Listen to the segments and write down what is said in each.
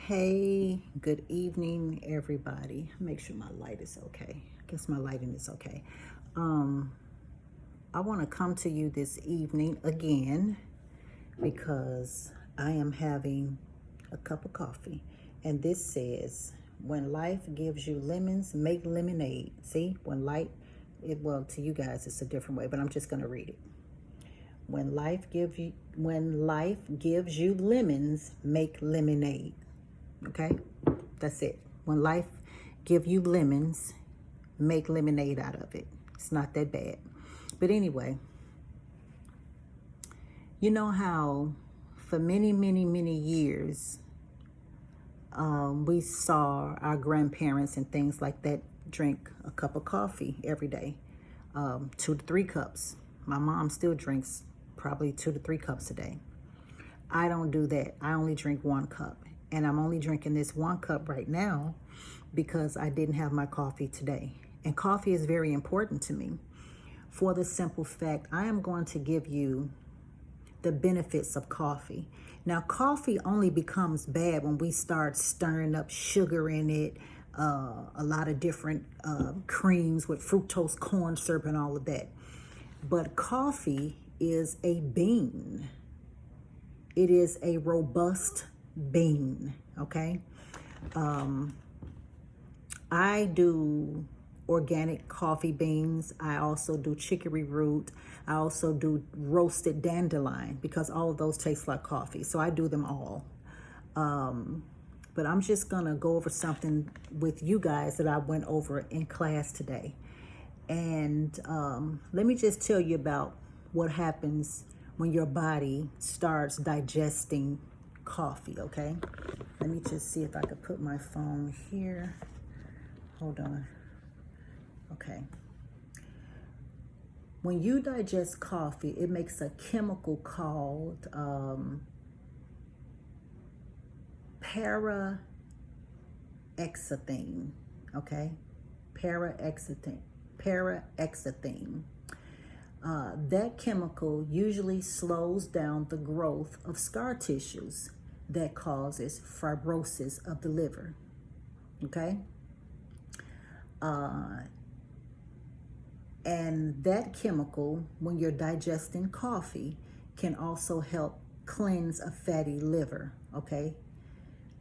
Hey, good evening, everybody. Make sure my light is okay. I guess my lighting is okay. Um, I want to come to you this evening again because I am having a cup of coffee. And this says, when life gives you lemons, make lemonade. See, well, to you guys, it's a different way, but I'm just going to read it. When life gives you lemons, make lemonade. Okay, that's it. When life give you lemons, make lemonade out of it. It's not that bad. But anyway, you know how for many years we saw our grandparents and things like that drink a cup of coffee every day, 2 to 3 cups. My mom still drinks probably 2 to 3 cups a day. I don't do that. I only drink 1 cup. And I'm only drinking this 1 cup right now because I didn't have my coffee today. And coffee is very important to me for the simple fact I am going to give you the benefits of coffee. Now, coffee only becomes bad when we start stirring up sugar in it, a lot of different creams with fructose, corn syrup, and all of that. But coffee is a bean. It is a robust bean, okay? I do organic coffee beans. I also do chicory root. I also do roasted dandelion because all of those taste like coffee. So I do them all. But I'm just going to go over something with you guys that I went over in class today. And let me just tell you about what happens when your body starts digesting coffee, okay? Let me just see if I could put my phone here. Hold on. Okay. When you digest coffee, it makes a chemical called paraxethine, okay? Paraxethine. That chemical usually slows down the growth of scar tissues that causes fibrosis of the liver, okay? And that chemical, when you're digesting coffee, can also help cleanse a fatty liver, okay?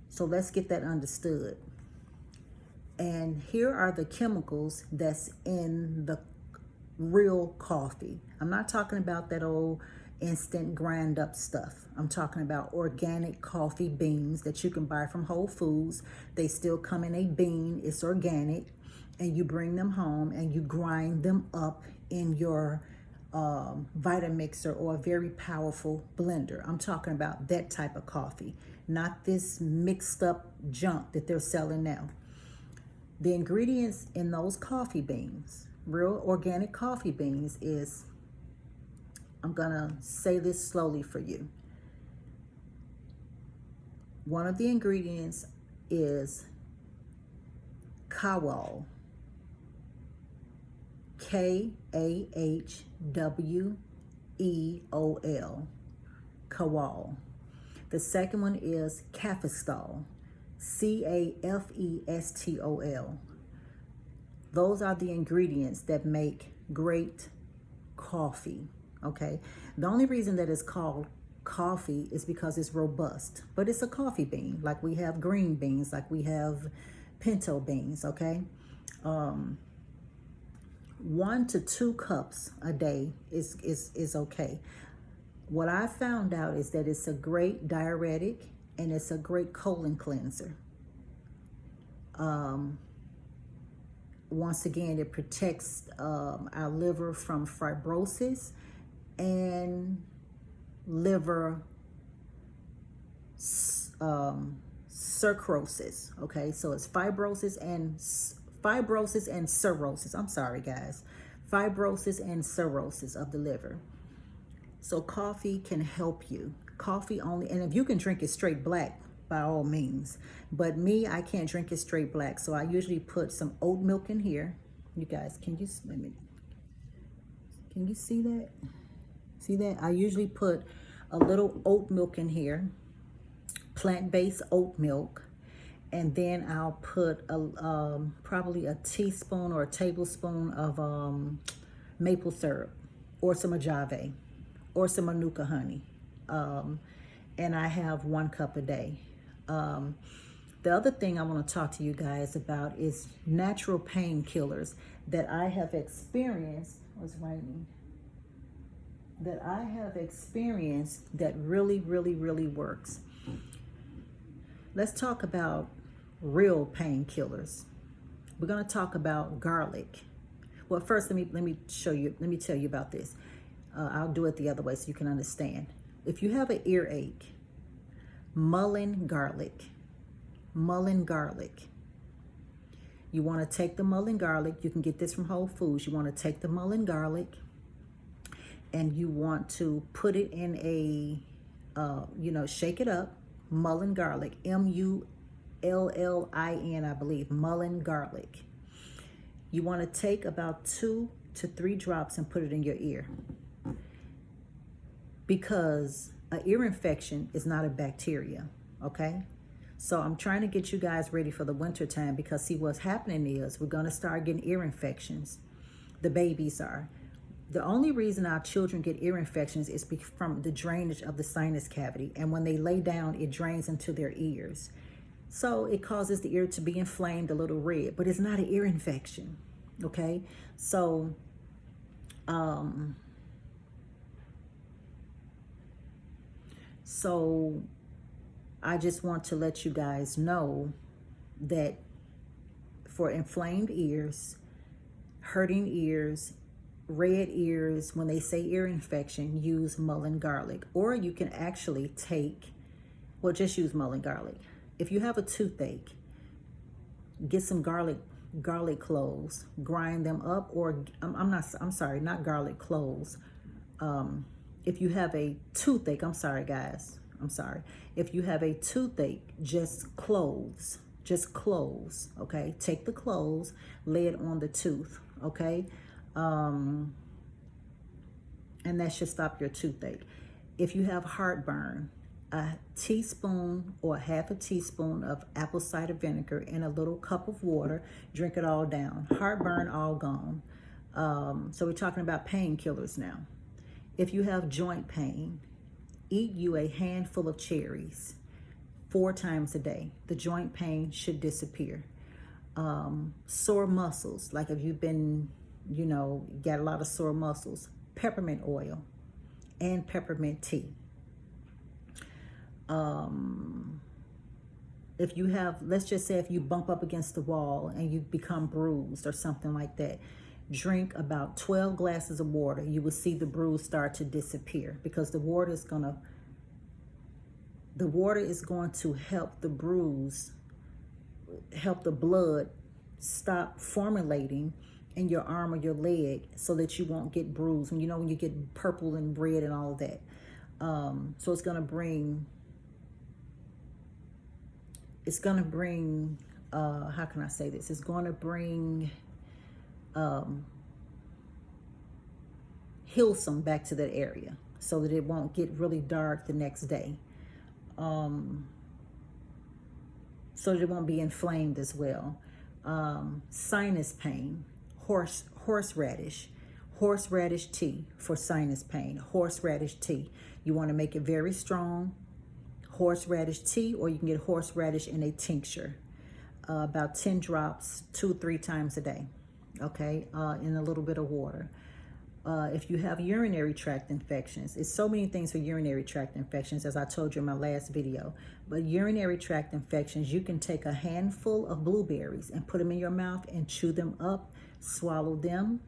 So let's get that understood. And here are the chemicals that's in the real coffee. I'm not talking about that old instant grind up stuff. I'm talking about organic coffee beans that you can buy from Whole Foods. They still come in a bean, it's organic, and you bring them home and you grind them up in your Vitamixer or a very powerful blender. I'm talking about that type of coffee, not this mixed up junk that they're selling now. The ingredients in those coffee beans, real organic coffee beans, is, I'm gonna say this slowly for you. One of the ingredients is Kawal, Kahweol, Kawal. The second one is Cafestol, Cafestol. Those are the ingredients that make great coffee, okay? The only reason that it's called coffee is because it's robust, but it's a coffee bean, like we have green beans, like we have pinto beans, okay? 1 to 2 cups a day is okay. What I found out is that it's a great diuretic and it's a great colon cleanser. Once again, it protects our liver from fibrosis and liver cirrhosis. Okay, so it's fibrosis and cirrhosis. I'm sorry, guys. Fibrosis and cirrhosis of the liver. So coffee can help you. Coffee only, and if you can drink it straight black, by all means. But me, I can't drink it straight black. So I usually put some oat milk in here. You guys, can you see that? See that? I usually put a little oat milk in here, plant-based oat milk, And then I'll put probably a teaspoon or a tablespoon of maple syrup, or some agave, or some manuka honey. And I have 1 cup a day. The other thing I want to talk to you guys about is natural painkillers that I have experienced. Was raining. That I have experienced that really, really, really works. Let's talk about real painkillers. We're going to talk about garlic. Well, first, let me show you. Let me tell you about this. I'll do it the other way so you can understand. If you have an earache, mullein garlic. Mullein garlic. You want to take the mullein garlic. You can get this from Whole Foods. You want to take the mullein garlic, and you want to put it in a, shake it up. Mullein garlic, Mullin, I believe, mullein garlic. You want to take about 2 to 3 drops and put it in your ear, because an ear infection is not a bacteria, okay? So I'm trying to get you guys ready for the winter time, because see, what's happening is we're going to start getting ear infections. The babies are. The only reason our children get ear infections is from the drainage of the sinus cavity. And when they lay down, it drains into their ears. So it causes the ear to be inflamed, a little red, but it's not an ear infection, okay? So, I just want to let you guys know that for inflamed ears, hurting ears, red ears, when they say ear infection, use mullein garlic. Or you can actually just use mullein garlic. If you have a toothache, get some garlic cloves, grind them up, or not garlic cloves. If you have a toothache, if you have a toothache, just cloves, okay? Take the cloves, lay it on the tooth, okay? And that should stop your toothache. If you have heartburn, a teaspoon or half a teaspoon of apple cider vinegar in a little cup of water, drink it all down. Heartburn, all gone. So we're talking about painkillers now. If you have joint pain, eat you a handful of cherries 4 times a day. The joint pain should disappear. Sore muscles, like if you've been, got a lot of sore muscles, peppermint oil and peppermint tea. If you have, let's just say if you bump up against the wall and you become bruised or something like that, drink about 12 glasses of water. You will see the bruise start to disappear, because the water is going to help the bruise, help the blood stop formulating in your arm or your leg, so that you won't get bruised. And when you get purple and red and all of that. So it's going to bring, how can I say this? It's going to bring Hilsum back to that area, so that it won't get really dark the next day. So that it won't be inflamed as well. Sinus pain, horseradish tea for sinus pain. Horseradish tea. You want to make it very strong. Horseradish tea, or you can get horseradish in a tincture. About 10 drops, 2-3 times a day. Okay, in a little bit of water. If you have urinary tract infections, it's so many things for urinary tract infections, as I told you in my last video. But urinary tract infections, you can take a handful of blueberries and put them in your mouth and chew them up, swallow them,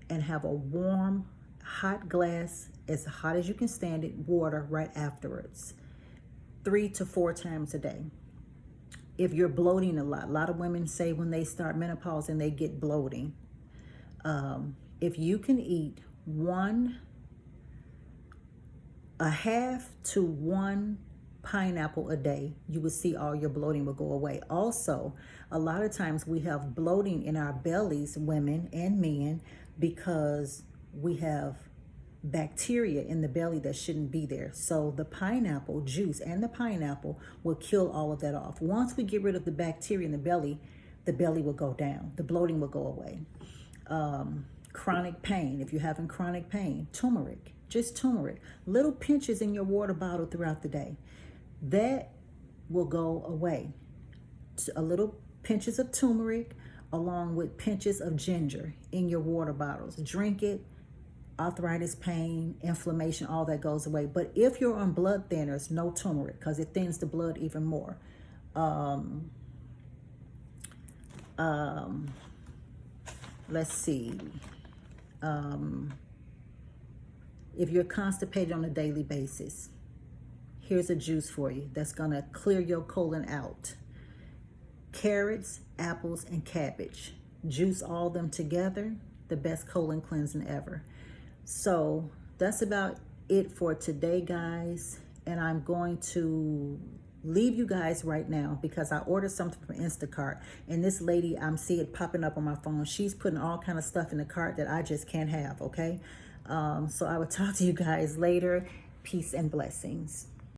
and have a warm, hot glass, as hot as you can stand it, water right afterwards. 3 to 4 times a day. If you're bloating a lot of women say when they start menopause and they get bloating. If you can eat a half to 1 pineapple a day, you will see all your bloating will go away. Also, a lot of times we have bloating in our bellies, women and men, because we have bacteria in the belly that shouldn't be there. So the pineapple juice and the pineapple will kill all of that off. Once we get rid of the bacteria in the belly will go down. The bloating will go away. Chronic pain, if you're having chronic pain, turmeric, just turmeric, little pinches in your water bottle throughout the day. That will go away. A little pinches of turmeric along with pinches of ginger in your water bottles. Drink it. Arthritis, pain, inflammation, all that goes away. But if you're on blood thinners, no turmeric, because it thins the blood even more. Let's see. If you're constipated on a daily basis, here's a juice for you that's going to clear your colon out. Carrots, apples, and cabbage. Juice all them together, the best colon cleansing ever. So that's about it for today, guys. And I'm going to leave you guys right now because I ordered something from Instacart. And this lady, I'm seeing it popping up on my phone. She's putting all kind of stuff in the cart that I just can't have, okay? So I will talk to you guys later. Peace and blessings.